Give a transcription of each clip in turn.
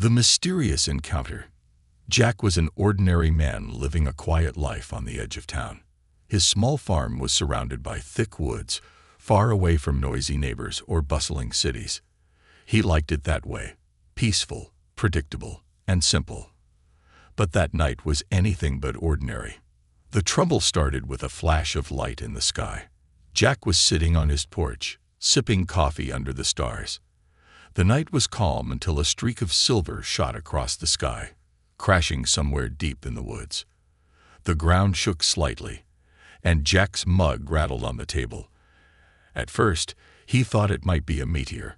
The mysterious encounter. Jack was an ordinary man living a quiet life on the edge of town. His small farm was surrounded by thick woods, far away from noisy neighbors or bustling cities. He liked it that way, peaceful, predictable, and simple. But that night was anything but ordinary. The trouble started with a flash of light in the sky. Jack was sitting on his porch, sipping coffee under the stars. The night was calm until a streak of silver shot across the sky, crashing somewhere deep in the woods. The ground shook slightly, and Jack's mug rattled on the table. At first, he thought it might be a meteor.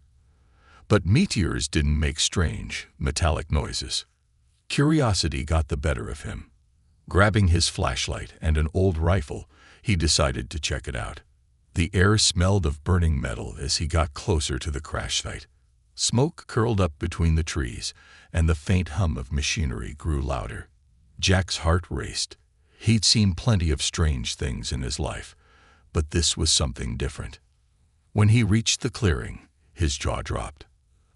But meteors didn't make strange, metallic noises. Curiosity got the better of him. Grabbing his flashlight and an old rifle, he decided to check it out. The air smelled of burning metal as he got closer to the crash site. Smoke curled up between the trees, and the faint hum of machinery grew louder. Jack's heart raced. He'd seen plenty of strange things in his life, but this was something different. When he reached the clearing, his jaw dropped.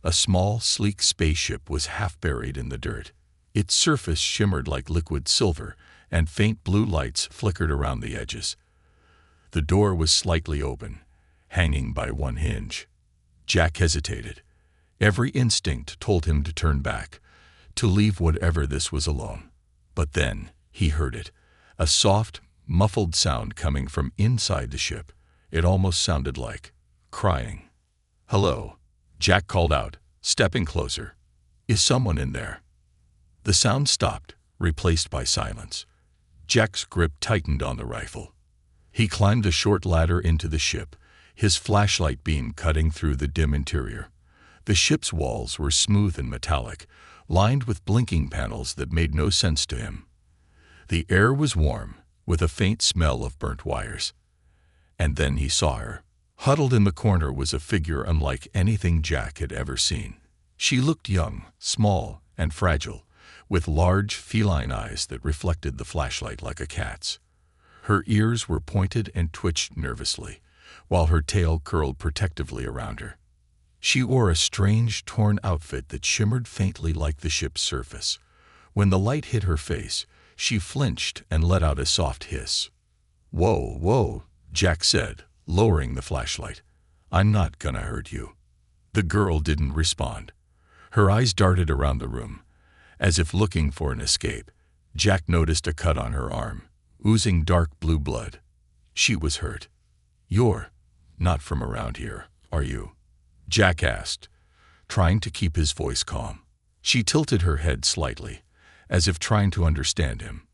A small, sleek spaceship was half buried in the dirt. Its surface shimmered like liquid silver, and faint blue lights flickered around the edges. The door was slightly open, hanging by one hinge. Jack hesitated. Every instinct told him to turn back, to leave whatever this was alone. But then he heard it, a soft, muffled sound coming from inside the ship. It almost sounded like crying. "Hello," Jack called out, stepping closer. "Is someone in there?" The sound stopped, replaced by silence. Jack's grip tightened on the rifle. He climbed a short ladder into the ship, his flashlight beam cutting through the dim interior. The ship's walls were smooth and metallic, lined with blinking panels that made no sense to him. The air was warm, with a faint smell of burnt wires. And then he saw her. Huddled in the corner was a figure unlike anything Jack had ever seen. She looked young, small, and fragile, with large, feline eyes that reflected the flashlight like a cat's. Her ears were pointed and twitched nervously, while her tail curled protectively around her. She wore a strange, torn outfit that shimmered faintly like the ship's surface. When the light hit her face, she flinched and let out a soft hiss. "Whoa, whoa," Jack said, lowering the flashlight. "I'm not gonna hurt you." The girl didn't respond. Her eyes darted around the room, as if looking for an escape. Jack noticed a cut on her arm, oozing dark blue blood. She was hurt. "You're not from around here, are you?" Jack asked, trying to keep his voice calm. She tilted her head slightly, as if trying to understand him.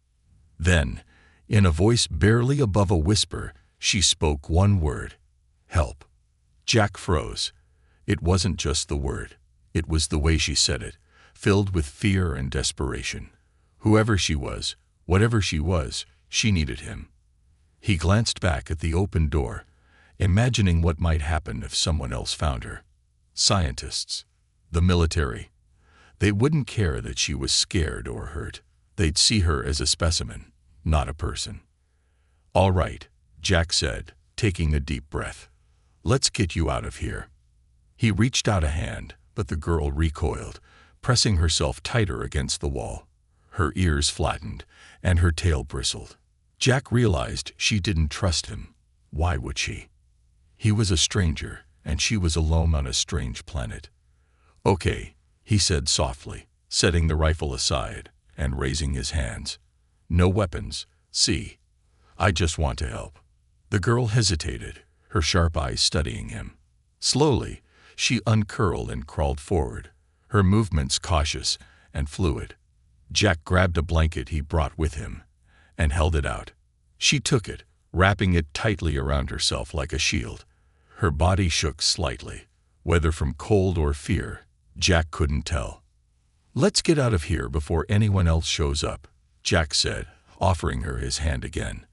Then, in a voice barely above a whisper, she spoke one word: "Help." Jack froze. It wasn't just the word. It was the way she said it, filled with fear and desperation. Whoever she was, whatever she was, she needed him. He glanced back at the open door, imagining what might happen if someone else found her. Scientists, the military. They wouldn't care that she was scared or hurt. They'd see her as a specimen, not a person. "All right," Jack said, taking a deep breath. "Let's get you out of here." He reached out a hand, but the girl recoiled, pressing herself tighter against the wall. Her ears flattened, and her tail bristled. Jack realized she didn't trust him. Why would she? He was a stranger, and she was alone on a strange planet. "Okay," he said softly, setting the rifle aside and raising his hands. "No weapons, see? I just want to help." The girl hesitated, her sharp eyes studying him. Slowly, she uncurled and crawled forward, her movements cautious and fluid. Jack grabbed a blanket he brought with him and held it out. She took it, wrapping it tightly around herself like a shield. Her body shook slightly, whether from cold or fear, Jack couldn't tell. "Let's get out of here before anyone else shows up," Jack said, offering her his hand again.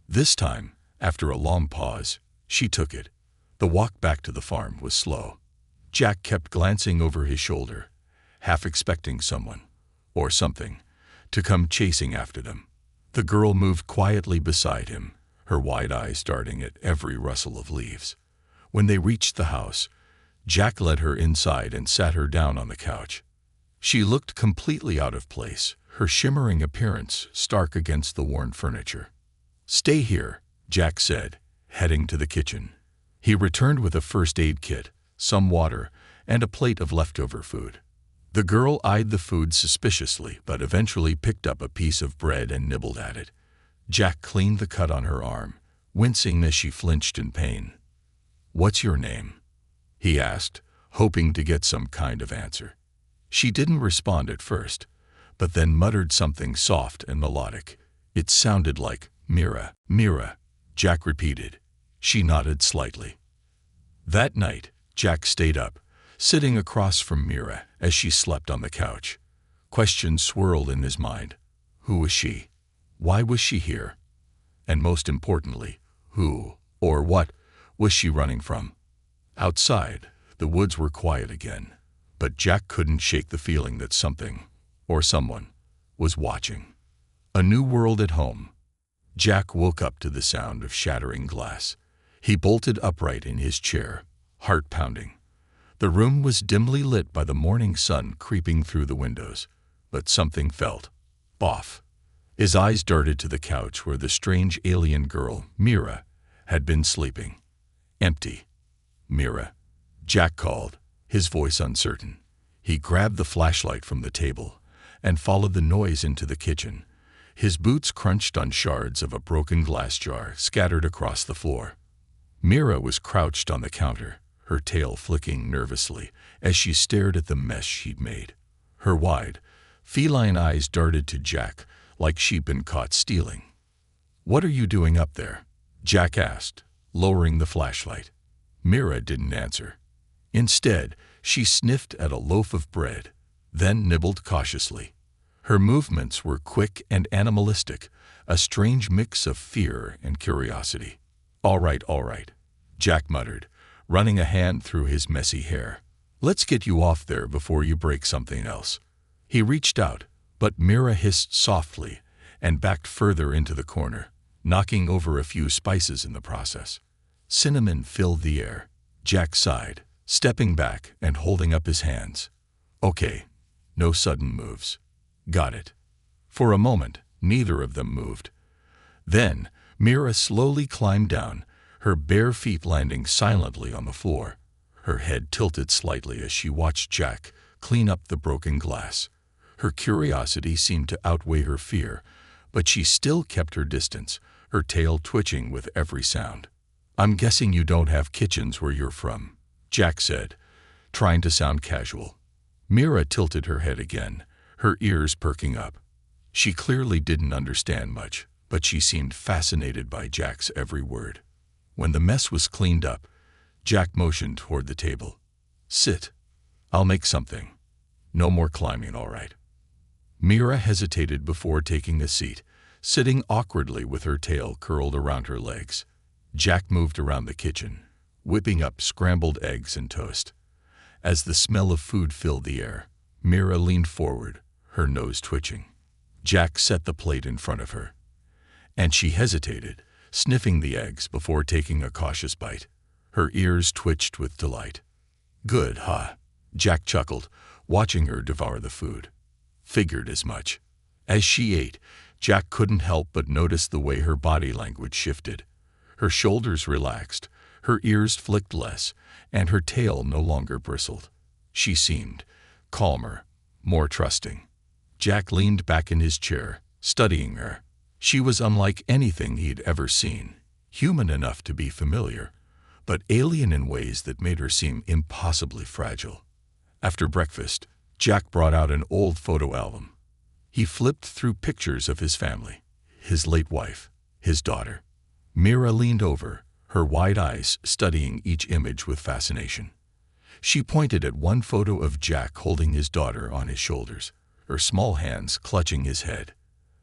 This time, after a long pause, she took it. The walk back to the farm was slow. Jack kept glancing over his shoulder, half expecting someone, or something, to come chasing after them. The girl moved quietly beside him, her wide eyes darting at every rustle of leaves. When they reached the house, Jack led her inside and sat her down on the couch. She looked completely out of place, her shimmering appearance stark against the worn furniture. "Stay here," Jack said, heading to the kitchen. He returned with a first aid kit, some water, and a plate of leftover food. The girl eyed the food suspiciously, but eventually picked up a piece of bread and nibbled at it. Jack cleaned the cut on her arm, wincing as she flinched in pain. "What's your name?" he asked, hoping to get some kind of answer. She didn't respond at first, but then muttered something soft and melodic. It sounded like Mira. "Mira," Jack repeated. She nodded slightly. That night, Jack stayed up, sitting across from Mira as she slept on the couch. Questions swirled in his mind. Who was she? Why was she here? And most importantly, who, or what, was she running from? Outside, the woods were quiet again, but Jack couldn't shake the feeling that something, or someone, was watching. A new world at home. Jack woke up to the sound of shattering glass. He bolted upright in his chair, heart pounding. The room was dimly lit by the morning sun creeping through the windows, but something felt off. His eyes darted to the couch where the strange alien girl, Mira, had been sleeping. Empty. "Mira," Jack called, his voice uncertain. He grabbed the flashlight from the table and followed the noise into the kitchen. His boots crunched on shards of a broken glass jar scattered across the floor. Mira was crouched on the counter, her tail flicking nervously as she stared at the mess she'd made. Her wide, feline eyes darted to Jack like she'd been caught stealing. "What are you doing up there?" Jack asked, lowering the flashlight. Mira didn't answer. Instead, she sniffed at a loaf of bread, then nibbled cautiously. Her movements were quick and animalistic, a strange mix of fear and curiosity. All right, Jack muttered, running a hand through his messy hair. "Let's get you off there before you break something else." He reached out, but Mira hissed softly and backed further into the corner, knocking over a few spices in the process. Cinnamon filled the air. Jack sighed, stepping back and holding up his hands. "Okay, no sudden moves." "Got it." For a moment, neither of them moved. Then, Mira slowly climbed down, her bare feet landing silently on the floor. Her head tilted slightly as she watched Jack clean up the broken glass. Her curiosity seemed to outweigh her fear, but she still kept her distance, her tail twitching with every sound. "I'm guessing you don't have kitchens where you're from," Jack said, trying to sound casual. Mira tilted her head again, her ears perking up. She clearly didn't understand much, but she seemed fascinated by Jack's every word. When the mess was cleaned up, Jack motioned toward the table. "Sit. I'll make something. No more climbing, all right." Mira hesitated before taking a seat, sitting awkwardly with her tail curled around her legs. Jack moved around the kitchen, whipping up scrambled eggs and toast. As the smell of food filled the air, Mira leaned forward, her nose twitching. Jack set the plate in front of her, and she hesitated, sniffing the eggs before taking a cautious bite. Her ears twitched with delight. "Good, huh?" Jack chuckled, watching her devour the food. Figured as much. As she ate, Jack couldn't help but notice the way her body language shifted. Her shoulders relaxed, her ears flicked less, and her tail no longer bristled. She seemed calmer, more trusting. Jack leaned back in his chair, studying her. She was unlike anything he'd ever seen, human enough to be familiar, but alien in ways that made her seem impossibly fragile. After breakfast, Jack brought out an old photo album. He flipped through pictures of his family, his late wife, his daughter. Mira leaned over, her wide eyes studying each image with fascination. She pointed at one photo of Jack holding his daughter on his shoulders, her small hands clutching his head.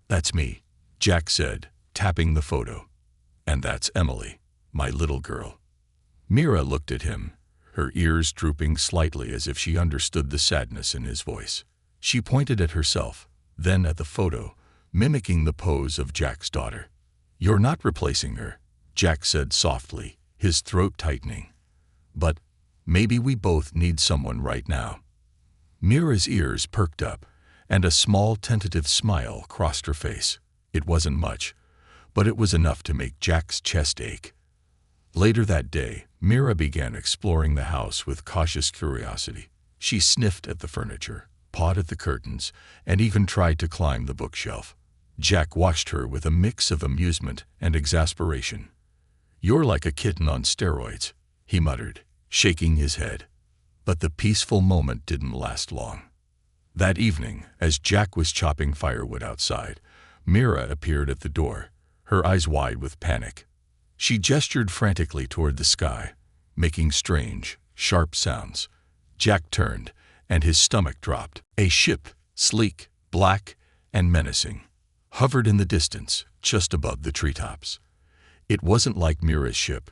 "That's me," Jack said, tapping the photo. "And that's Emily, my little girl." Mira looked at him, her ears drooping slightly as if she understood the sadness in his voice. She pointed at herself, then at the photo, mimicking the pose of Jack's daughter. "You're not replacing her," Jack said softly, his throat tightening. "But maybe we both need someone right now." Mira's ears perked up, and a small tentative smile crossed her face. It wasn't much, but it was enough to make Jack's chest ache. Later that day, Mira began exploring the house with cautious curiosity. She sniffed at the furniture, pawed at the curtains, and even tried to climb the bookshelf. Jack watched her with a mix of amusement and exasperation. "You're like a kitten on steroids," he muttered, shaking his head. But the peaceful moment didn't last long. That evening, as Jack was chopping firewood outside, Mira appeared at the door, her eyes wide with panic. She gestured frantically toward the sky, making strange, sharp sounds. Jack turned, and his stomach dropped. A ship, sleek, black, and menacing, hovered in the distance, just above the treetops. It wasn't like Mira's ship.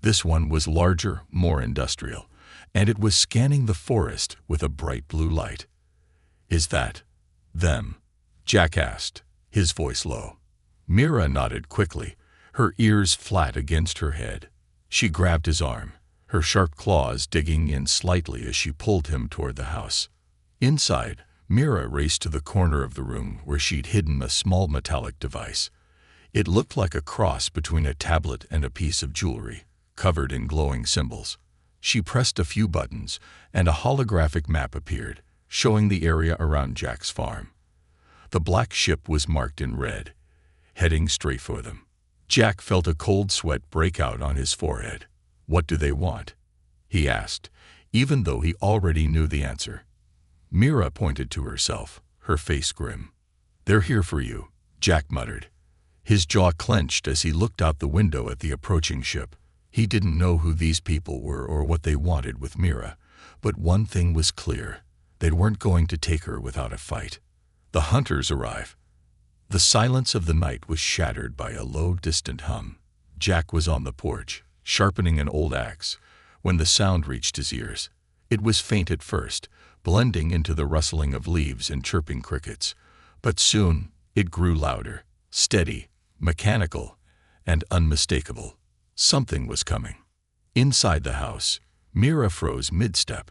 This one was larger, more industrial, and it was scanning the forest with a bright blue light. "Is that them?" Jack asked, his voice low. Mira nodded quickly, her ears flat against her head. She grabbed his arm, her sharp claws digging in slightly as she pulled him toward the house. Inside, Mira raced to the corner of the room where she'd hidden a small metallic device. It looked like a cross between a tablet and a piece of jewelry, covered in glowing symbols. She pressed a few buttons, and a holographic map appeared, showing the area around Jack's farm. The black ship was marked in red, heading straight for them. Jack felt a cold sweat break out on his forehead. "What do they want?" he asked, even though he already knew the answer. Mira pointed to herself, her face grim. "They're here for you," Jack muttered. His jaw clenched as he looked out the window at the approaching ship. He didn't know who these people were or what they wanted with Mira, but one thing was clear: they weren't going to take her without a fight. The hunters arrive. The silence of the night was shattered by a low, distant hum. Jack was on the porch, sharpening an old axe, when the sound reached his ears. It was faint at first, blending into the rustling of leaves and chirping crickets, but soon it grew louder, steady, mechanical, and unmistakable. Something was coming. Inside the house, Mira froze mid-step.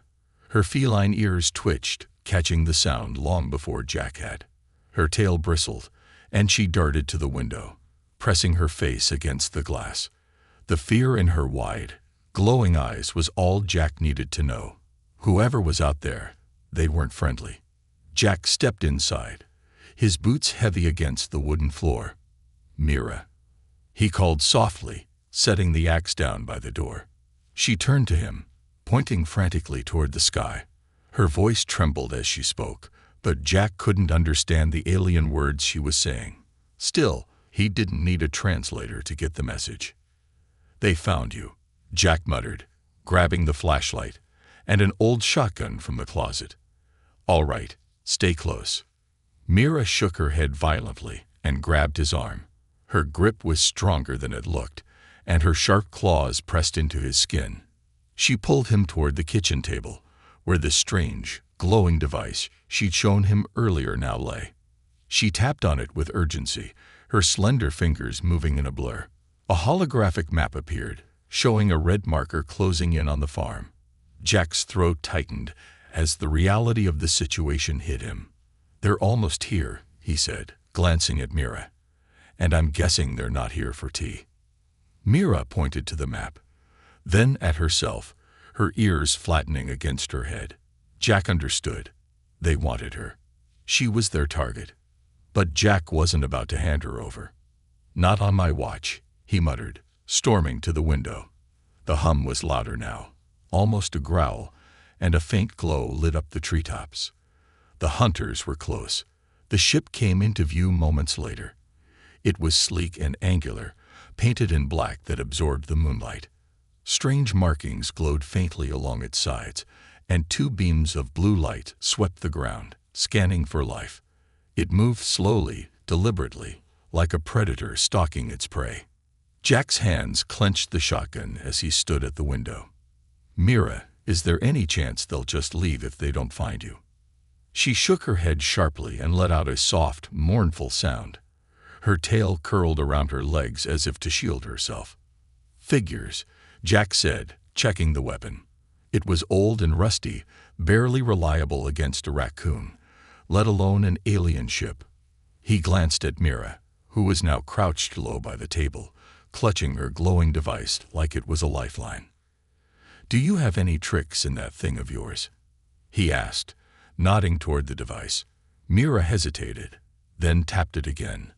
Her feline ears twitched, catching the sound long before Jack had. Her tail bristled, and she darted to the window, pressing her face against the glass. The fear in her wide, glowing eyes was all Jack needed to know. Whoever was out there, they weren't friendly. Jack stepped inside, his boots heavy against the wooden floor. "Mira," he called softly, setting the axe down by the door. She turned to him, pointing frantically toward the sky. Her voice trembled as she spoke, but Jack couldn't understand the alien words she was saying. Still, he didn't need a translator to get the message. "They found you," Jack muttered, grabbing the flashlight and an old shotgun from the closet. "All right, stay close." Mira shook her head violently and grabbed his arm. Her grip was stronger than it looked, and her sharp claws pressed into his skin. She pulled him toward the kitchen table, where the strange, glowing device she'd shown him earlier now lay. She tapped on it with urgency, her slender fingers moving in a blur. A holographic map appeared, showing a red marker closing in on the farm. Jack's throat tightened as the reality of the situation hit him. "They're almost here," he said, glancing at Mira. "And I'm guessing they're not here for tea." Mira pointed to the map, then at herself, her ears flattening against her head. Jack understood. They wanted her. She was their target. But Jack wasn't about to hand her over. "Not on my watch," he muttered, storming to the window. The hum was louder now, almost a growl, and a faint glow lit up the treetops. The hunters were close. The ship came into view moments later. It was sleek and angular, painted in black that absorbed the moonlight. Strange markings glowed faintly along its sides, and two beams of blue light swept the ground, scanning for life. It moved slowly, deliberately, like a predator stalking its prey. Jack's hands clenched the shotgun as he stood at the window. "Mira, is there any chance they'll just leave if they don't find you?" She shook her head sharply and let out a soft, mournful sound. Her tail curled around her legs as if to shield herself. "Figures," Jack said, checking the weapon. It was old and rusty, barely reliable against a raccoon, let alone an alien ship. He glanced at Mira, who was now crouched low by the table, clutching her glowing device like it was a lifeline. "Do you have any tricks in that thing of yours?" he asked, nodding toward the device. Mira hesitated, then tapped it again.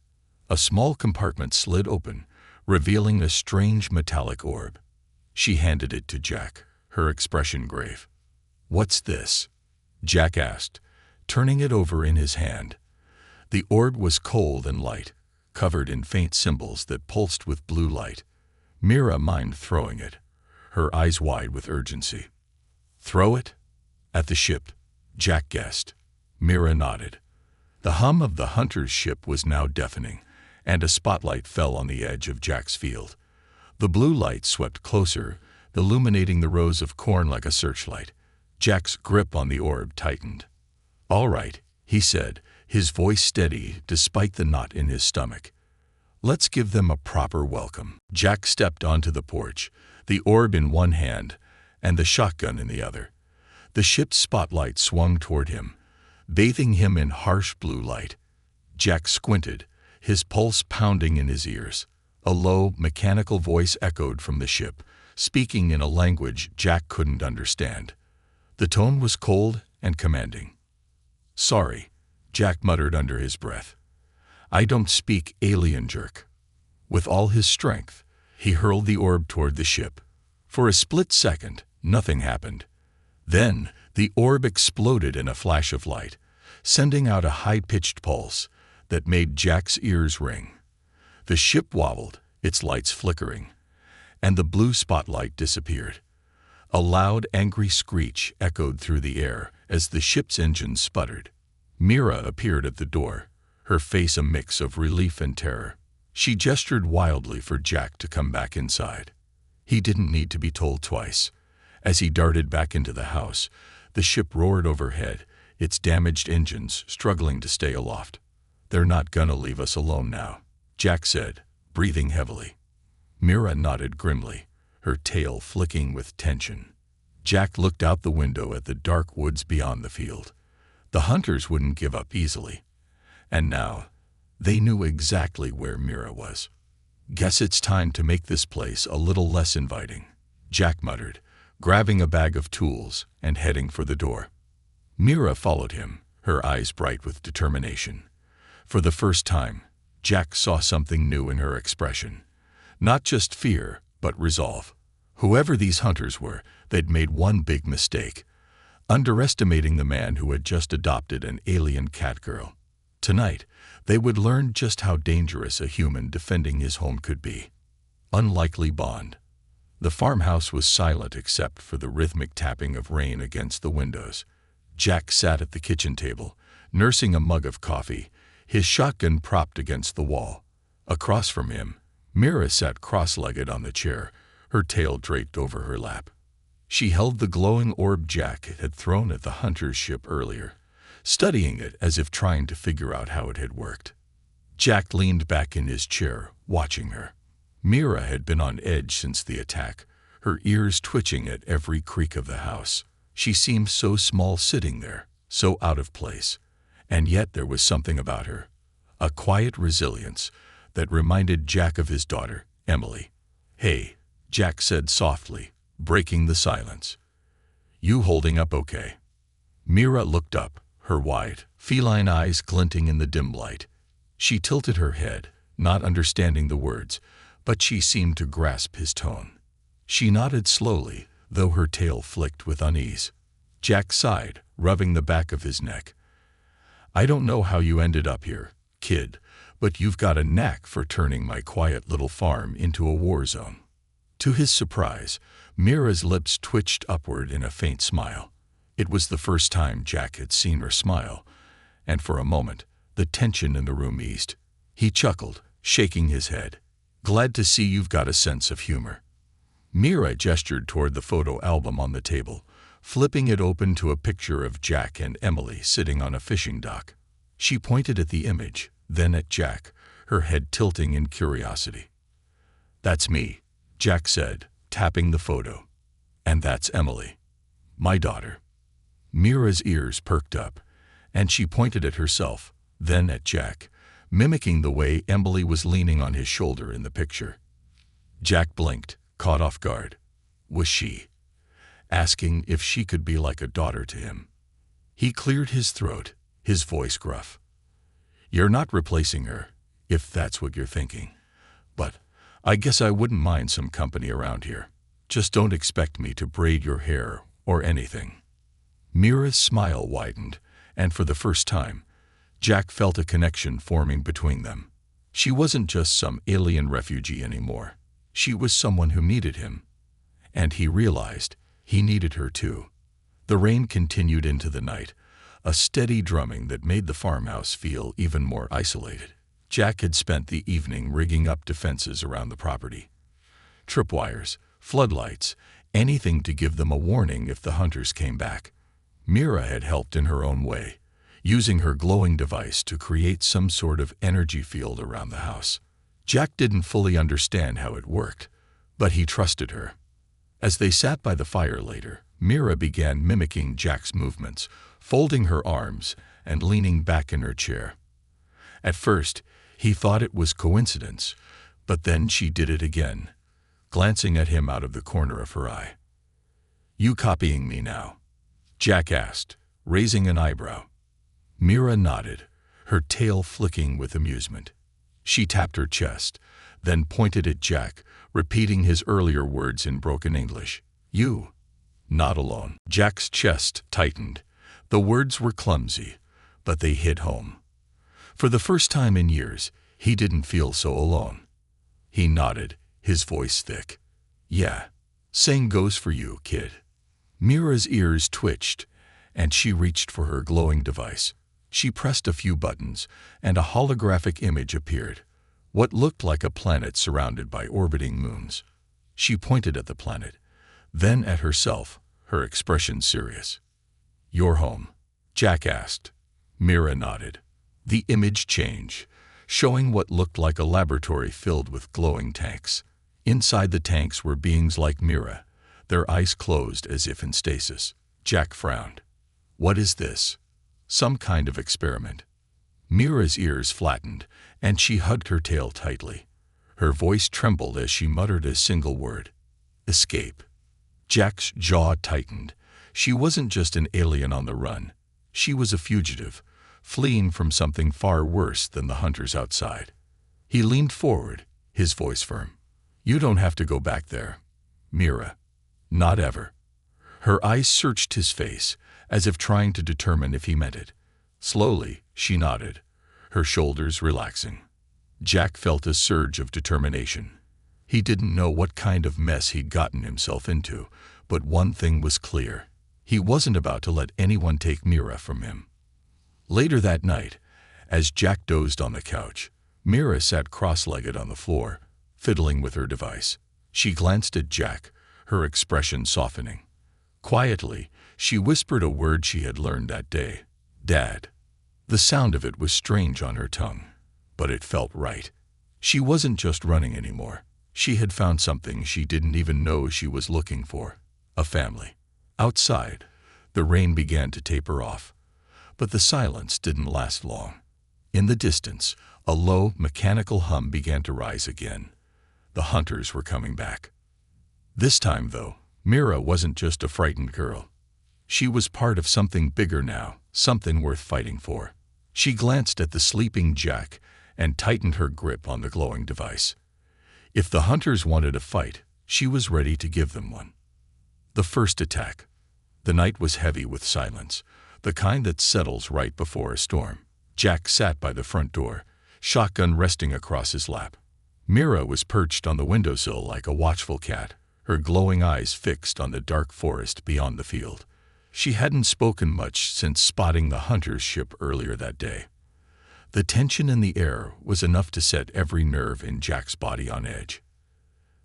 A small compartment slid open, revealing a strange metallic orb. She handed it to Jack, her expression grave. "What's this?" Jack asked, turning it over in his hand. The orb was cold and light, covered in faint symbols that pulsed with blue light. Mira mimed throwing it, her eyes wide with urgency. "Throw it?" "At the ship," Jack guessed. Mira nodded. The hum of the hunter's ship was now deafening, and a spotlight fell on the edge of Jack's field. The blue light swept closer, illuminating the rows of corn like a searchlight. Jack's grip on the orb tightened. "All right," he said, his voice steady despite the knot in his stomach. "Let's give them a proper welcome." Jack stepped onto the porch, the orb in one hand and the shotgun in the other. The ship's spotlight swung toward him, bathing him in harsh blue light. Jack squinted, his pulse pounding in his ears. A low, mechanical voice echoed from the ship, speaking in a language Jack couldn't understand. The tone was cold and commanding. "Sorry," Jack muttered under his breath. "I don't speak alien jerk." With all his strength, he hurled the orb toward the ship. For a split second, nothing happened. Then, the orb exploded in a flash of light, sending out a high-pitched pulse that made Jack's ears ring. The ship wobbled, its lights flickering, and the blue spotlight disappeared. A loud, angry screech echoed through the air as the ship's engine sputtered. Mira appeared at the door, her face a mix of relief and terror. She gestured wildly for Jack to come back inside. He didn't need to be told twice. As he darted back into the house, the ship roared overhead, its damaged engines struggling to stay aloft. "They're not gonna leave us alone now," Jack said, breathing heavily. Mira nodded grimly, her tail flicking with tension. Jack looked out the window at the dark woods beyond the field. The hunters wouldn't give up easily. And now, they knew exactly where Mira was. "Guess it's time to make this place a little less inviting," Jack muttered, grabbing a bag of tools and heading for the door. Mira followed him, her eyes bright with determination. For the first time, Jack saw something new in her expression. Not just fear, but resolve. Whoever these hunters were, they'd made one big mistake, underestimating the man who had just adopted an alien cat girl. Tonight, they would learn just how dangerous a human defending his home could be. Unlikely bond. The farmhouse was silent except for the rhythmic tapping of rain against the windows. Jack sat at the kitchen table, nursing a mug of coffee, his shotgun propped against the wall. Across from him, Mira sat cross-legged on the chair, her tail draped over her lap. She held the glowing orb Jack had thrown at the hunter's ship earlier, studying it as if trying to figure out how it had worked. Jack leaned back in his chair, watching her. Mira had been on edge since the attack, her ears twitching at every creak of the house. She seemed so small sitting there, so out of place. And yet there was something about her, a quiet resilience that reminded Jack of his daughter, Emily. "Hey," Jack said softly, breaking the silence. "You holding up okay?" Mira looked up, her wide, feline eyes glinting in the dim light. She tilted her head, not understanding the words, but she seemed to grasp his tone. She nodded slowly, though her tail flicked with unease. Jack sighed, rubbing the back of his neck. "I don't know how you ended up here, kid, but you've got a knack for turning my quiet little farm into a war zone." To his surprise, Mira's lips twitched upward in a faint smile. It was the first time Jack had seen her smile, and for a moment, the tension in the room eased. He chuckled, shaking his head. "Glad to see you've got a sense of humor." Mira gestured toward the photo album on the table, flipping it open to a picture of Jack and Emily sitting on a fishing dock. She pointed at the image, then at Jack, her head tilting in curiosity. "That's me," Jack said, tapping the photo. "And that's Emily, my daughter." Mira's ears perked up, and she pointed at herself, then at Jack, mimicking the way Emily was leaning on his shoulder in the picture. Jack blinked, caught off guard. Was she asking if she could be like a daughter to him? He cleared his throat, his voice gruff. "You're not replacing her, if that's what you're thinking. But I guess I wouldn't mind some company around here. Just don't expect me to braid your hair or anything." Mira's smile widened, and for the first time, Jack felt a connection forming between them. She wasn't just some alien refugee anymore. She was someone who needed him. And he realized he needed her too. The rain continued into the night, a steady drumming that made the farmhouse feel even more isolated. Jack had spent the evening rigging up defenses around the property. Tripwires, floodlights, anything to give them a warning if the hunters came back. Mira had helped in her own way, using her glowing device to create some sort of energy field around the house. Jack didn't fully understand how it worked, but he trusted her. As they sat by the fire later, Mira began mimicking Jack's movements, folding her arms and leaning back in her chair. At first, he thought it was coincidence, but then she did it again, glancing at him out of the corner of her eye. "You copying me now?" Jack asked, raising an eyebrow. Mira nodded, her tail flicking with amusement. She tapped her chest, then pointed at Jack, repeating his earlier words in broken English. "You. Not alone." Jack's chest tightened. The words were clumsy, but they hit home. For the first time in years, he didn't feel so alone. He nodded, his voice thick. "Yeah. Same goes for you, kid." Mira's ears twitched, and she reached for her glowing device. She pressed a few buttons, and a holographic image appeared, what looked like a planet surrounded by orbiting moons. She pointed at the planet, then at herself, her expression serious. "Your home?" Jack asked. Mira nodded. The image changed, showing what looked like a laboratory filled with glowing tanks. Inside the tanks were beings like Mira, their eyes closed as if in stasis. Jack frowned. "What is this? Some kind of experiment?" Mira's ears flattened, and she hugged her tail tightly. Her voice trembled as she muttered a single word. "Escape." Jack's jaw tightened. She wasn't just an alien on the run. She was a fugitive, fleeing from something far worse than the hunters outside. He leaned forward, his voice firm. "You don't have to go back there, Mira. Not ever." Her eyes searched his face, as if trying to determine if he meant it. Slowly, she nodded, her shoulders relaxing. Jack felt a surge of determination. He didn't know what kind of mess he'd gotten himself into, but one thing was clear. He wasn't about to let anyone take Mira from him. Later that night, as Jack dozed on the couch, Mira sat cross-legged on the floor, fiddling with her device. She glanced at Jack, her expression softening. Quietly, she whispered a word she had learned that day. "Dad." The sound of it was strange on her tongue, but it felt right. She wasn't just running anymore. She had found something she didn't even know she was looking for. A family. Outside, the rain began to taper off, but the silence didn't last long. In the distance, a low, mechanical hum began to rise again. The hunters were coming back. This time, though, Mira wasn't just a frightened girl. She was part of something bigger now, something worth fighting for. She glanced at the sleeping Jack and tightened her grip on the glowing device. If the hunters wanted a fight, she was ready to give them one. The first attack. The night was heavy with silence, the kind that settles right before a storm. Jack sat by the front door, shotgun resting across his lap. Mira was perched on the windowsill like a watchful cat, her glowing eyes fixed on the dark forest beyond the field. She hadn't spoken much since spotting the hunter's ship earlier that day. The tension in the air was enough to set every nerve in Jack's body on edge.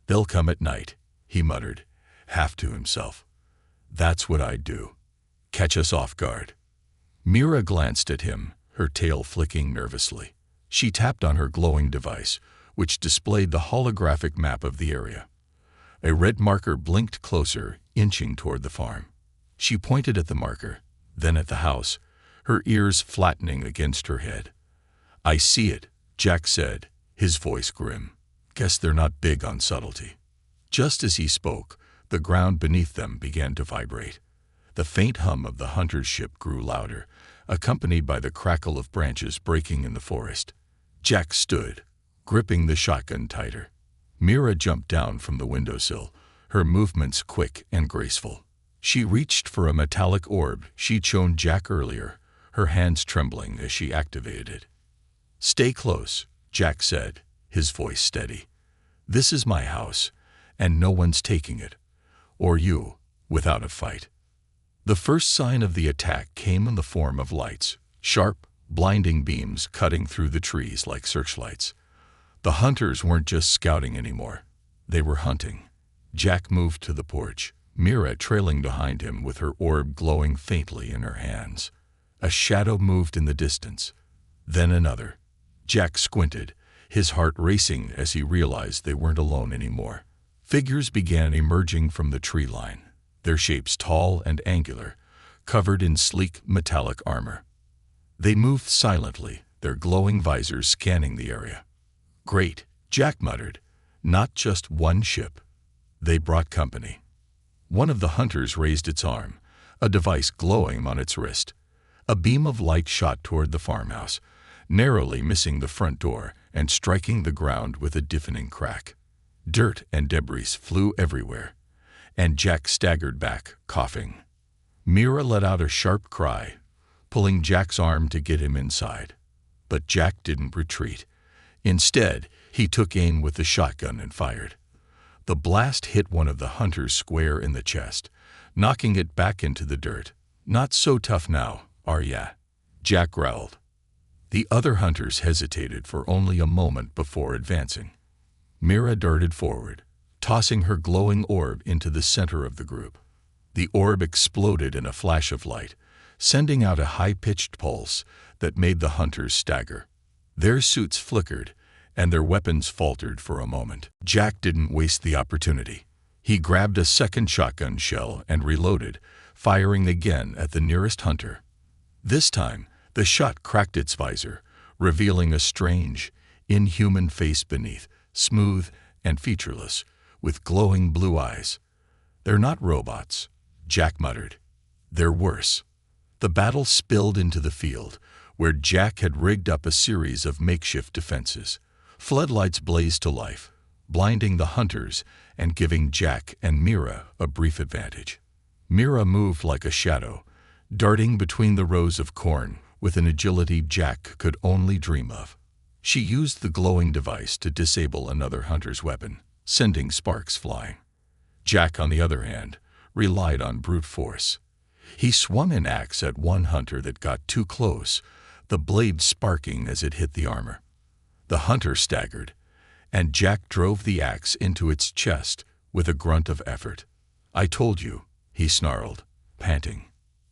"They'll come at night," he muttered, half to himself. "That's what I'd do. Catch us off guard." Mira glanced at him, her tail flicking nervously. She tapped on her glowing device, which displayed the holographic map of the area. A red marker blinked closer, inching toward the farm. She pointed at the marker, then at the house, her ears flattening against her head. "I see it," Jack said, his voice grim. "Guess they're not big on subtlety." Just as he spoke, the ground beneath them began to vibrate. The faint hum of the hunter's ship grew louder, accompanied by the crackle of branches breaking in the forest. Jack stood, gripping the shotgun tighter. Mira jumped down from the windowsill, her movements quick and graceful. She reached for a metallic orb she'd shown Jack earlier, her hands trembling as she activated it. "Stay close," Jack said, his voice steady. "This is my house, and no one's taking it. Or you, without a fight." The first sign of the attack came in the form of lights, sharp, blinding beams cutting through the trees like searchlights. The hunters weren't just scouting anymore. They were hunting. Jack moved to the porch, Mira trailing behind him with her orb glowing faintly in her hands. A shadow moved in the distance, then another. Jack squinted, his heart racing as he realized they weren't alone anymore. Figures began emerging from the tree line, their shapes tall and angular, covered in sleek metallic armor. They moved silently, their glowing visors scanning the area. "Great," Jack muttered. "Not just one ship. They brought company." One of the hunters raised its arm, a device glowing on its wrist. A beam of light shot toward the farmhouse, narrowly missing the front door and striking the ground with a deafening crack. Dirt and debris flew everywhere, and Jack staggered back, coughing. Mira let out a sharp cry, pulling Jack's arm to get him inside. But Jack didn't retreat. Instead, he took aim with the shotgun and fired. The blast hit one of the hunters square in the chest, knocking it back into the dirt. "Not so tough now, are ya?" Jack growled. The other hunters hesitated for only a moment before advancing. Mira darted forward, tossing her glowing orb into the center of the group. The orb exploded in a flash of light, sending out a high-pitched pulse that made the hunters stagger. Their suits flickered, and their weapons faltered for a moment. Jack didn't waste the opportunity. He grabbed a second shotgun shell and reloaded, firing again at the nearest hunter. This time, the shot cracked its visor, revealing a strange, inhuman face beneath, smooth and featureless, with glowing blue eyes. "They're not robots," Jack muttered. "They're worse." The battle spilled into the field, where Jack had rigged up a series of makeshift defenses. Floodlights blazed to life, blinding the hunters and giving Jack and Mira a brief advantage. Mira moved like a shadow, darting between the rows of corn with an agility Jack could only dream of. She used the glowing device to disable another hunter's weapon, sending sparks flying. Jack, on the other hand, relied on brute force. He swung an axe at one hunter that got too close, the blade sparking as it hit the armor. The hunter staggered, and Jack drove the axe into its chest with a grunt of effort. "I told you," he snarled, panting.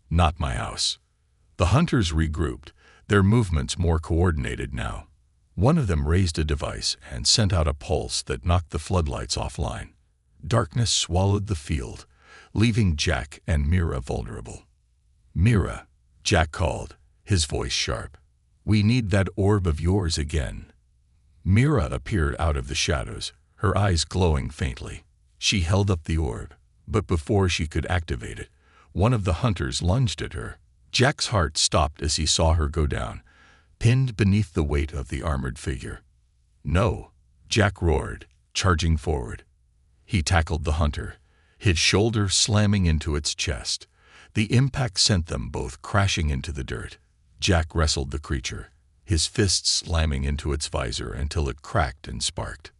"Not my house." The hunters regrouped, their movements more coordinated now. One of them raised a device and sent out a pulse that knocked the floodlights offline. Darkness swallowed the field, leaving Jack and Mira vulnerable. "Mira," Jack called, his voice sharp. "We need that orb of yours again." Mira appeared out of the shadows, her eyes glowing faintly. She held up the orb, but before she could activate it, one of the hunters lunged at her. Jack's heart stopped as he saw her go down, pinned beneath the weight of the armored figure. "No," Jack roared, charging forward. He tackled the hunter, his shoulder slamming into its chest. The impact sent them both crashing into the dirt. Jack wrestled the creature, his fists slamming into its visor until it cracked and sparked.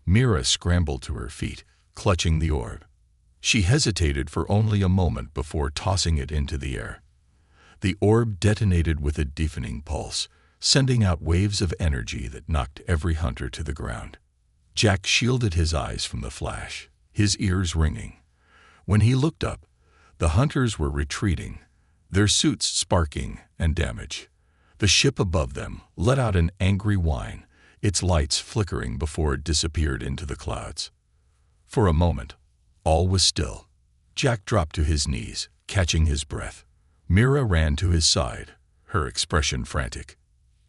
Mira scrambled to her feet, clutching the orb. She hesitated for only a moment before tossing it into the air. The orb detonated with a deafening pulse, sending out waves of energy that knocked every hunter to the ground. Jack shielded his eyes from the flash, his ears ringing. When he looked up, the hunters were retreating, their suits sparking and damaged. The ship above them let out an angry whine, its lights flickering before it disappeared into the clouds. For a moment, all was still. Jack dropped to his knees, catching his breath. Mira ran to his side, her expression frantic.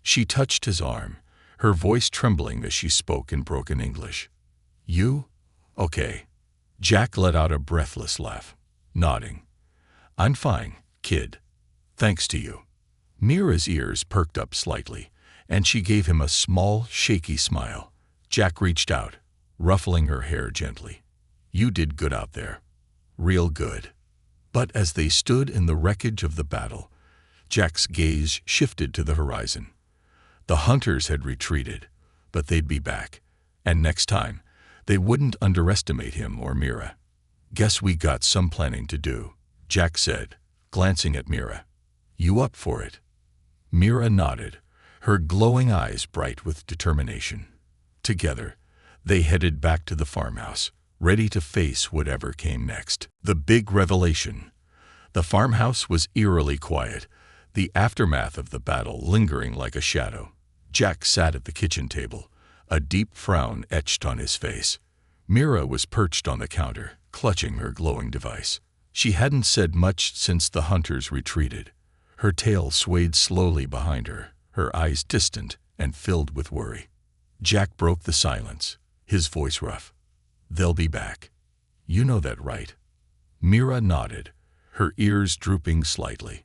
She touched his arm, her voice trembling as she spoke in broken English. "You? Okay." Jack let out a breathless laugh, nodding. "I'm fine, kid. Thanks to you." Mira's ears perked up slightly, and she gave him a small, shaky smile. Jack reached out, ruffling her hair gently. "You did good out there. Real good." But as they stood in the wreckage of the battle, Jack's gaze shifted to the horizon. The hunters had retreated, but they'd be back, and next time, they wouldn't underestimate him or Mira. "Guess we got some planning to do," Jack said, glancing at Mira. "You up for it?" Mira nodded, her glowing eyes bright with determination. Together, they headed back to the farmhouse, ready to face whatever came next. The big revelation. The farmhouse was eerily quiet, the aftermath of the battle lingering like a shadow. Jack sat at the kitchen table, a deep frown etched on his face. Mira was perched on the counter, clutching her glowing device. She hadn't said much since the hunters retreated. Her tail swayed slowly behind her, her eyes distant and filled with worry. Jack broke the silence, his voice rough. "They'll be back. You know that, right?" Mira nodded, her ears drooping slightly.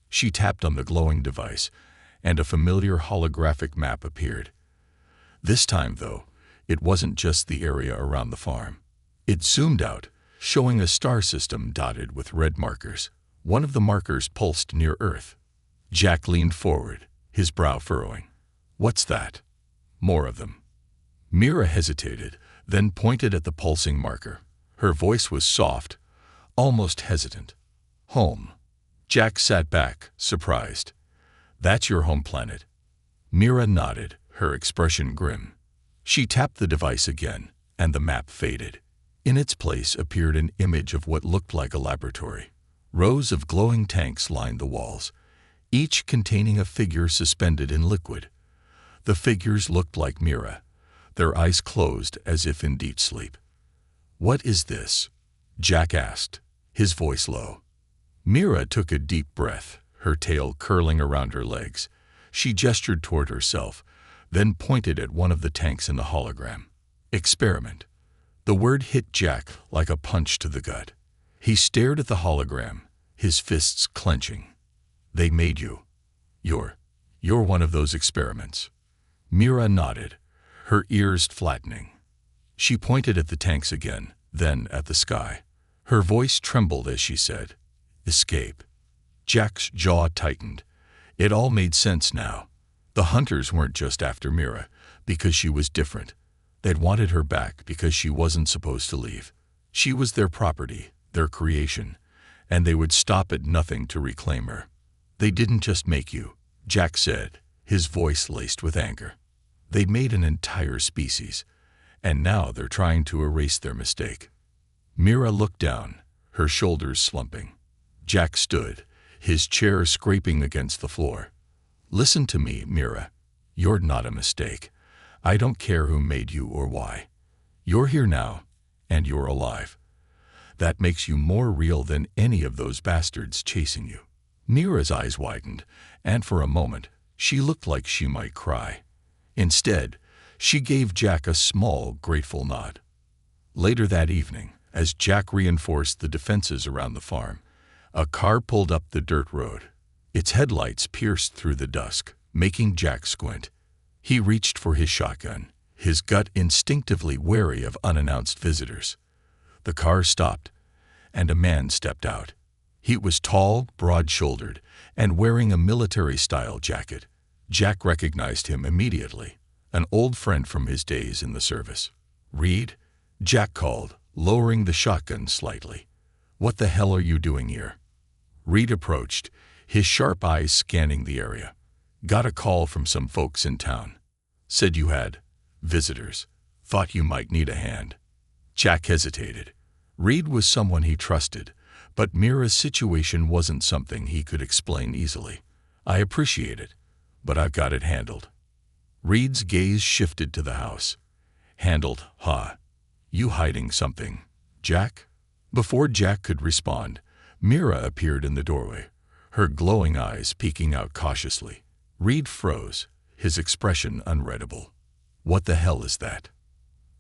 She tapped on the glowing device, and a familiar holographic map appeared. This time, though, it wasn't just the area around the farm. It zoomed out, showing a star system dotted with red markers. One of the markers pulsed near Earth. Jack leaned forward, his brow furrowing. "What's that?" "More of them." Mira hesitated, then pointed at the pulsing marker. Her voice was soft, almost hesitant. "Home." Jack sat back, surprised. "That's your home planet." Mira nodded, her expression grim. She tapped the device again, and the map faded. In its place appeared an image of what looked like a laboratory. Rows of glowing tanks lined the walls, each containing a figure suspended in liquid. The figures looked like Mira, their eyes closed as if in deep sleep. "What is this?" Jack asked, his voice low. Mira took a deep breath, her tail curling around her legs. She gestured toward herself, then pointed at one of the tanks in the hologram. "Experiment." The word hit Jack like a punch to the gut. He stared at the hologram, his fists clenching. "They made you. You're one of those experiments." Mira nodded, her ears flattening. She pointed at the tanks again, then at the sky. Her voice trembled as she said, "Escape." Jack's jaw tightened. It all made sense now. The hunters weren't just after Mira because she was different. They'd wanted her back because she wasn't supposed to leave. She was their property, their creation, and they would stop at nothing to reclaim her. "They didn't just make you," Jack said, his voice laced with anger. "They made an entire species, and now they're trying to erase their mistake." Mira looked down, her shoulders slumping. Jack stood, his chair scraping against the floor. "Listen to me, Mira. You're not a mistake. I don't care who made you or why. You're here now, and you're alive. That makes you more real than any of those bastards chasing you." Mira's eyes widened, and for a moment, she looked like she might cry. Instead, she gave Jack a small, grateful nod. Later that evening, as Jack reinforced the defenses around the farm, a car pulled up the dirt road. Its headlights pierced through the dusk, making Jack squint. He reached for his shotgun, his gut instinctively wary of unannounced visitors. The car stopped, and a man stepped out. He was tall, broad-shouldered, and wearing a military-style jacket. Jack recognized him immediately, an old friend from his days in the service. "Reed?" Jack called, lowering the shotgun slightly. "What the hell are you doing here?" Reed approached, his sharp eyes scanning the area. "Got a call from some folks in town. Said you had visitors. Thought you might need a hand." Jack hesitated. Reed was someone he trusted, but Mira's situation wasn't something he could explain easily. "I appreciate it, but I've got it handled." Reed's gaze shifted to the house. "Handled, huh? You hiding something, Jack?" Before Jack could respond, Mira appeared in the doorway, her glowing eyes peeking out cautiously. Reed froze, his expression unreadable. "What the hell is that?"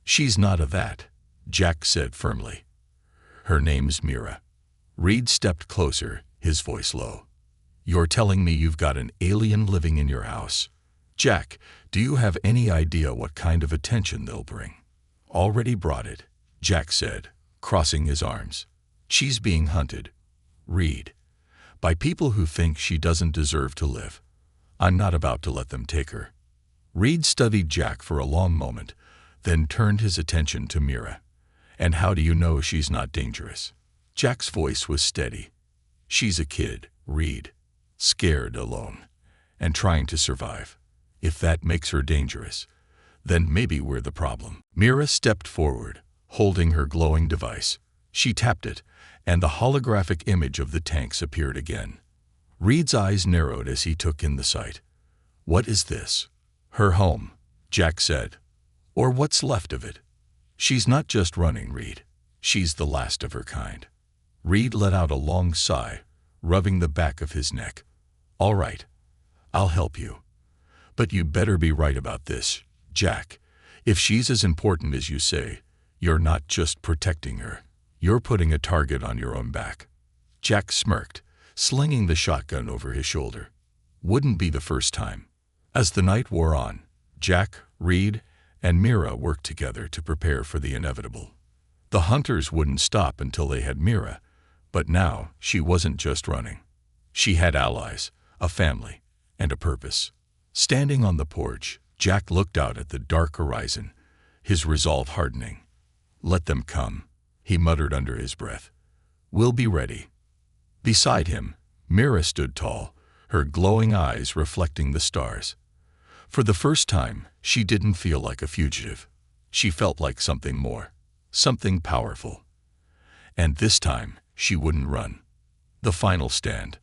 "She's not a that," Jack said firmly. "Her name's Mira." Reed stepped closer, his voice low. "You're telling me you've got an alien living in your house? Jack, do you have any idea what kind of attention they'll bring?" "Already brought it," Jack said, crossing his arms. "She's being hunted, Reed, by people who think she doesn't deserve to live. I'm not about to let them take her." Reed studied Jack for a long moment, then turned his attention to Mira. "And how do you know she's not dangerous?" Jack's voice was steady. "She's a kid, Reed, scared, alone, and trying to survive. If that makes her dangerous, then maybe we're the problem." Mira stepped forward, holding her glowing device. She tapped it, and the holographic image of the tanks appeared again. Reed's eyes narrowed as he took in the sight. "What is this?" "Her home," Jack said. "Or what's left of it. She's not just running, Reed. She's the last of her kind." Reed let out a long sigh, rubbing the back of his neck. "All right, I'll help you. But you better be right about this, Jack. If she's as important as you say, you're not just protecting her. You're putting a target on your own back." Jack smirked, slinging the shotgun over his shoulder. "Wouldn't be the first time." As the night wore on, Jack, Reed, and Mira worked together to prepare for the inevitable. The hunters wouldn't stop until they had Mira, but now she wasn't just running. She had allies, a family, and a purpose. Standing on the porch, Jack looked out at the dark horizon, his resolve hardening. "Let them come," he muttered under his breath. "We'll be ready." Beside him, Mira stood tall, her glowing eyes reflecting the stars. For the first time, she didn't feel like a fugitive. She felt like something more, something powerful. And this time, she wouldn't run. The final stand.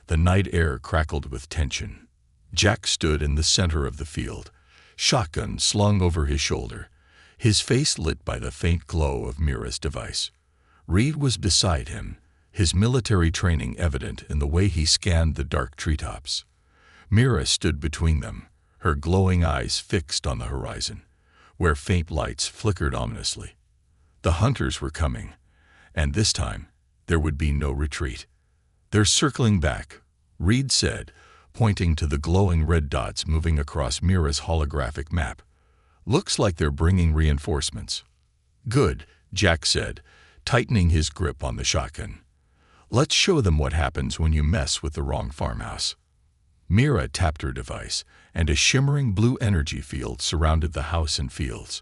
The night air crackled with tension. Jack stood in the center of the field, shotgun slung over his shoulder, his face lit by the faint glow of Mira's device. Reed was beside him, his military training evident in the way he scanned the dark treetops. Mira stood between them, her glowing eyes fixed on the horizon, where faint lights flickered ominously. The hunters were coming, and this time there would be no retreat. "They're circling back," Reed said, pointing to the glowing red dots moving across Mira's holographic map. "Looks like they're bringing reinforcements." "Good," Jack said, tightening his grip on the shotgun. "Let's show them what happens when you mess with the wrong farmhouse." Mira tapped her device, and a shimmering blue energy field surrounded the house and fields.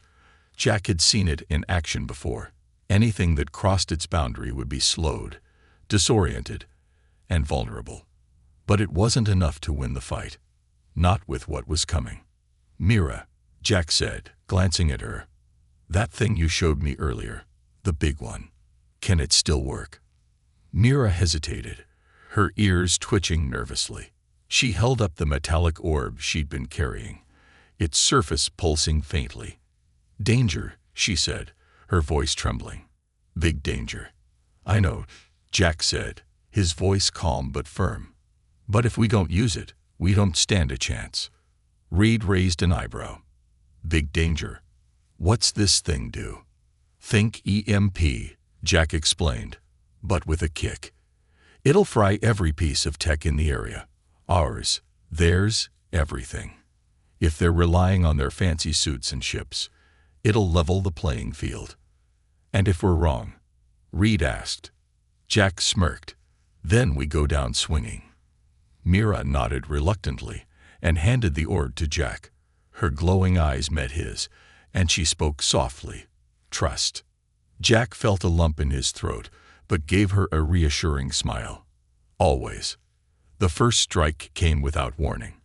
Jack had seen it in action before. Anything that crossed its boundary would be slowed, disoriented, and vulnerable. But it wasn't enough to win the fight. Not with what was coming. "Mira," Jack said, glancing at her. "That thing you showed me earlier, the big one. Can it still work?" Mira hesitated, her ears twitching nervously. She held up the metallic orb she'd been carrying, its surface pulsing faintly. "Danger," she said, her voice trembling. "Big danger." "I know," Jack said, his voice calm but firm. "But if we don't use it, we don't stand a chance." Reed raised an eyebrow. "Big danger. What's this thing do?" "Think EMP," Jack explained, but with a kick. "It'll fry every piece of tech in the area. Ours, theirs, everything. If they're relying on their fancy suits and ships, it'll level the playing field." "And if we're wrong?" Reed asked. Jack smirked. "Then we go down swinging." Mira nodded reluctantly and handed the orb to Jack. Her glowing eyes met his, and she spoke softly. "Trust." Jack felt a lump in his throat, but gave her a reassuring smile. "Always." The first strike came without warning.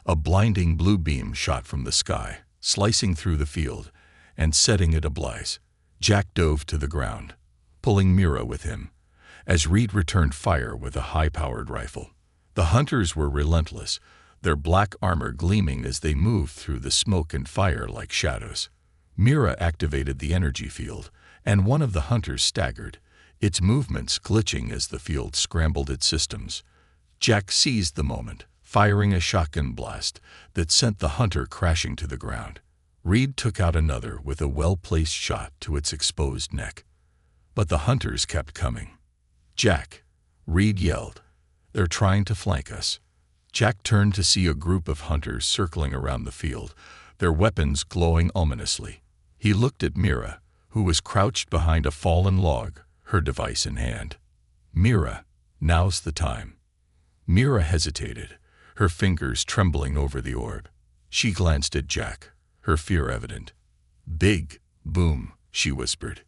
A blinding blue beam shot from the sky, slicing through the field and setting it ablaze. Jack dove to the ground, pulling Mira with him, as Reed returned fire with a high-powered rifle. The hunters were relentless, their black armor gleaming as they moved through the smoke and fire like shadows. Mira activated the energy field, and one of the hunters staggered, its movements glitching as the field scrambled its systems. Jack seized the moment, firing a shotgun blast that sent the hunter crashing to the ground. Reed took out another with a well-placed shot to its exposed neck. But the hunters kept coming. "Jack," Reed yelled. "They're trying to flank us." Jack turned to see a group of hunters circling around the field, their weapons glowing ominously. He looked at Mira, who was crouched behind a fallen log, her device in hand. "Mira, now's the time." Mira hesitated, her fingers trembling over the orb. She glanced at Jack, her fear evident. "Big, boom," she whispered.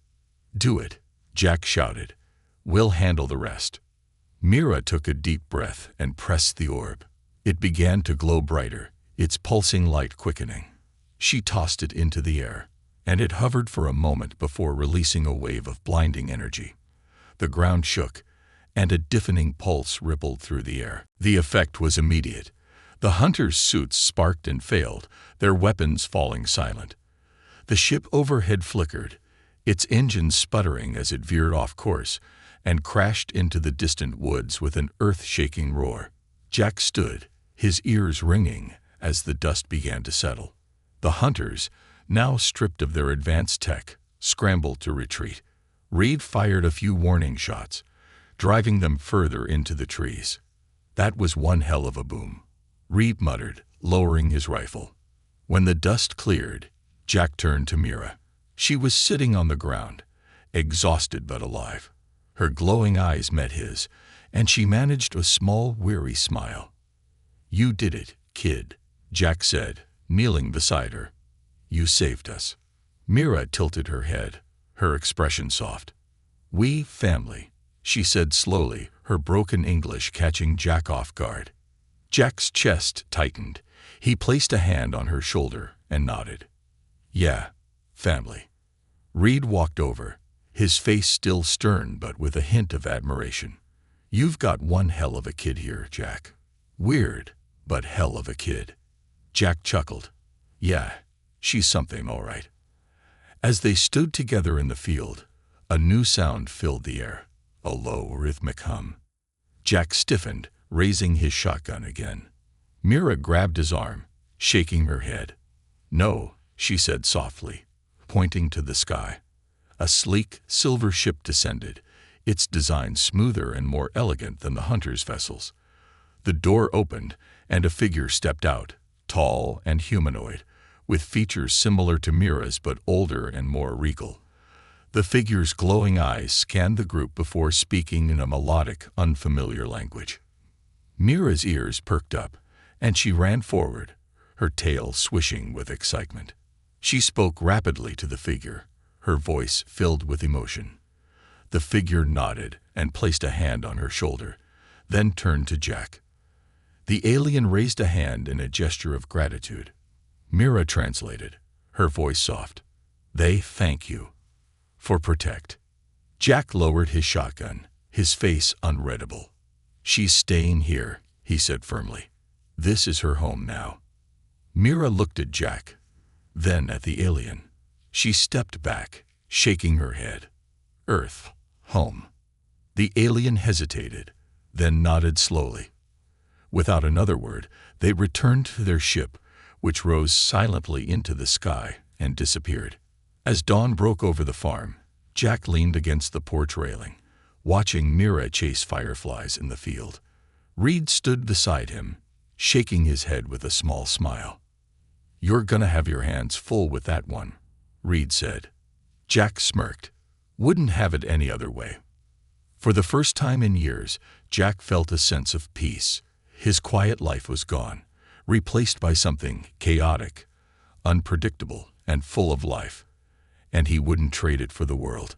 "Do it," Jack shouted. "We'll handle the rest." Mira took a deep breath and pressed the orb. It began to glow brighter, its pulsing light quickening. She tossed it into the air, and it hovered for a moment before releasing a wave of blinding energy. The ground shook, and a deafening pulse rippled through the air. The effect was immediate. The hunters' suits sparked and failed, their weapons falling silent. The ship overhead flickered, its engines sputtering as it veered off course and crashed into the distant woods with an earth-shaking roar. Jack stood, his ears ringing as the dust began to settle. The hunters, now stripped of their advanced tech, scrambled to retreat. Reed fired a few warning shots, driving them further into the trees. "That was one hell of a boom," Reed muttered, lowering his rifle. When the dust cleared, Jack turned to Mira. She was sitting on the ground, exhausted but alive. Her glowing eyes met his, and she managed a small, weary smile. "You did it, kid," Jack said, kneeling beside her. "You saved us." Mira tilted her head, her expression soft. "We family," she said slowly, her broken English catching Jack off guard. Jack's chest tightened. He placed a hand on her shoulder and nodded. "Yeah, family." Reed walked over, his face still stern but with a hint of admiration. "You've got one hell of a kid here, Jack. Weird, but hell of a kid." Jack chuckled. "Yeah, she's something, all right." As they stood together in the field, a new sound filled the air, a low, rhythmic hum. Jack stiffened, raising his shotgun again. Mira grabbed his arm, shaking her head. "No," she said softly, pointing to the sky. A sleek, silver ship descended, its design smoother and more elegant than the hunters' vessels. The door opened, and a figure stepped out, tall and humanoid, with features similar to Mira's but older and more regal. The figure's glowing eyes scanned the group before speaking in a melodic, unfamiliar language. Mira's ears perked up, and she ran forward, her tail swishing with excitement. She spoke rapidly to the figure, her voice filled with emotion. The figure nodded and placed a hand on her shoulder, then turned to Jack. The alien raised a hand in a gesture of gratitude. Mira translated, her voice soft. "They thank you. For protect." Jack lowered his shotgun, his face unreadable. "She's staying here," he said firmly. "This is her home now." Mira looked at Jack, then at the alien. She stepped back, shaking her head. "Earth, home." The alien hesitated, then nodded slowly. Without another word, they returned to their ship, which rose silently into the sky and disappeared. As dawn broke over the farm, Jack leaned against the porch railing, watching Mira chase fireflies in the field. Reed stood beside him, shaking his head with a small smile. "You're gonna have your hands full with that one," Reed said. Jack smirked. "Wouldn't have it any other way." For the first time in years, Jack felt a sense of peace. His quiet life was gone, replaced by something chaotic, unpredictable, and full of life, and he wouldn't trade it for the world.